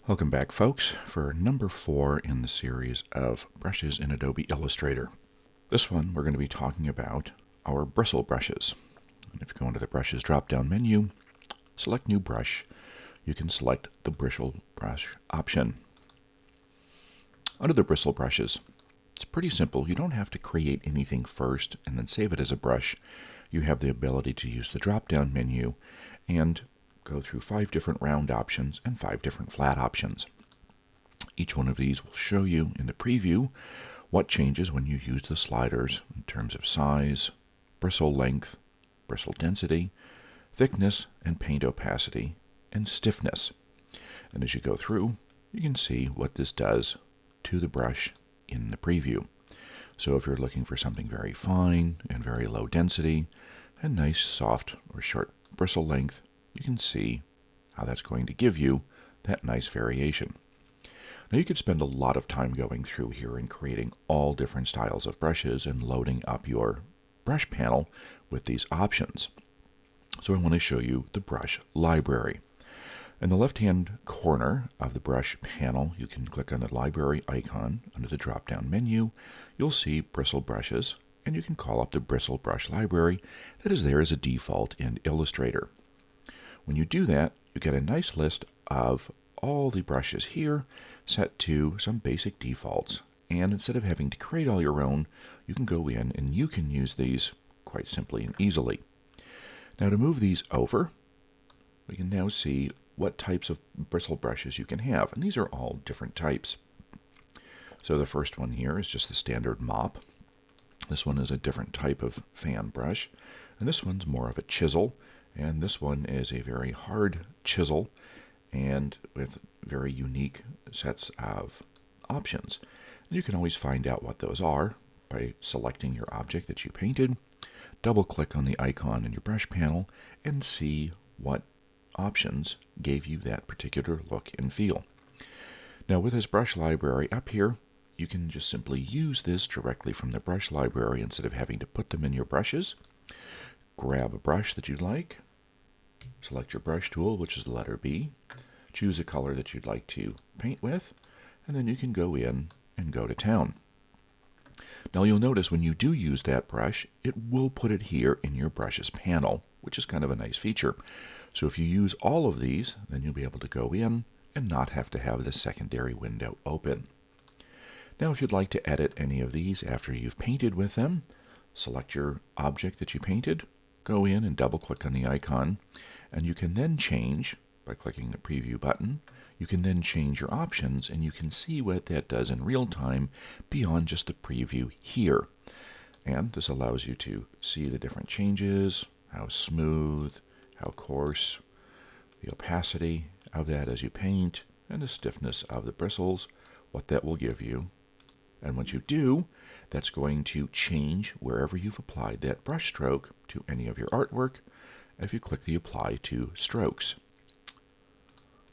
Welcome back, folks, for number 4 in the series of brushes in Adobe Illustrator. This one we're going to be talking about our bristle brushes. And if you go into the Brushes drop-down menu, select New Brush, you can select the Bristle Brush option. Under the bristle brushes, it's pretty simple. You don't have to create anything first and then save it as a brush. You have the ability to use the drop-down menu and go through 5 different round options and 5 different flat options. Each one of these will show you in the preview what changes when you use the sliders in terms of size, bristle length, bristle density, thickness, and paint opacity, and stiffness. And as you go through, you can see what this does to the brush in the preview. So if you're looking for something very fine and very low density and nice soft or short bristle length, you can see how that's going to give you that nice variation. Now you could spend a lot of time going through here and creating all different styles of brushes and loading up your brush panel with these options. So I want to show you the brush library. In the left-hand corner of the brush panel, you can click on the library icon under the drop-down menu. You'll see bristle brushes, and you can call up the bristle brush library that is there as a default in Illustrator. When you do that, you get a nice list of all the brushes here set to some basic defaults. And instead of having to create all your own, you can go in and you can use these quite simply and easily. Now to move these over, we can now see what types of bristle brushes you can have. And these are all different types. So the first one here is just the standard mop. This one is a different type of fan brush. And this one's more of a chisel. And this one is a very hard chisel and with very unique sets of options. And you can always find out what those are by selecting your object that you painted, double click on the icon in your brush panel, and see what options gave you that particular look and feel. Now with this brush library up here, you can just simply use this directly from the brush library instead of having to put them in your brushes. Grab a brush that you'd like, select your brush tool, which is the letter B, choose a color that you'd like to paint with, and then you can go in and go to town. Now you'll notice when you do use that brush, it will put it here in your brushes panel, which is kind of a nice feature. So if you use all of these, then you'll be able to go in and not have to have the secondary window open. Now if you'd like to edit any of these after you've painted with them, select your object that you painted, go in and double click on the icon, and you can then change by clicking the preview button. You can then change your options and you can see what that does in real time beyond just the preview here. And this allows you to see the different changes, how smooth, how coarse, the opacity of that as you paint, and the stiffness of the bristles, what that will give you. And once you do, that's going to change wherever you've applied that brush stroke to any of your artwork if you click the Apply to Strokes.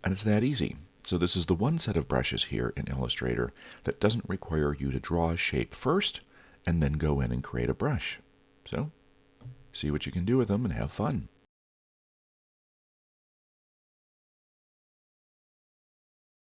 And it's that easy. So this is the one set of brushes here in Illustrator that doesn't require you to draw a shape first and then go in and create a brush. So see what you can do with them and have fun.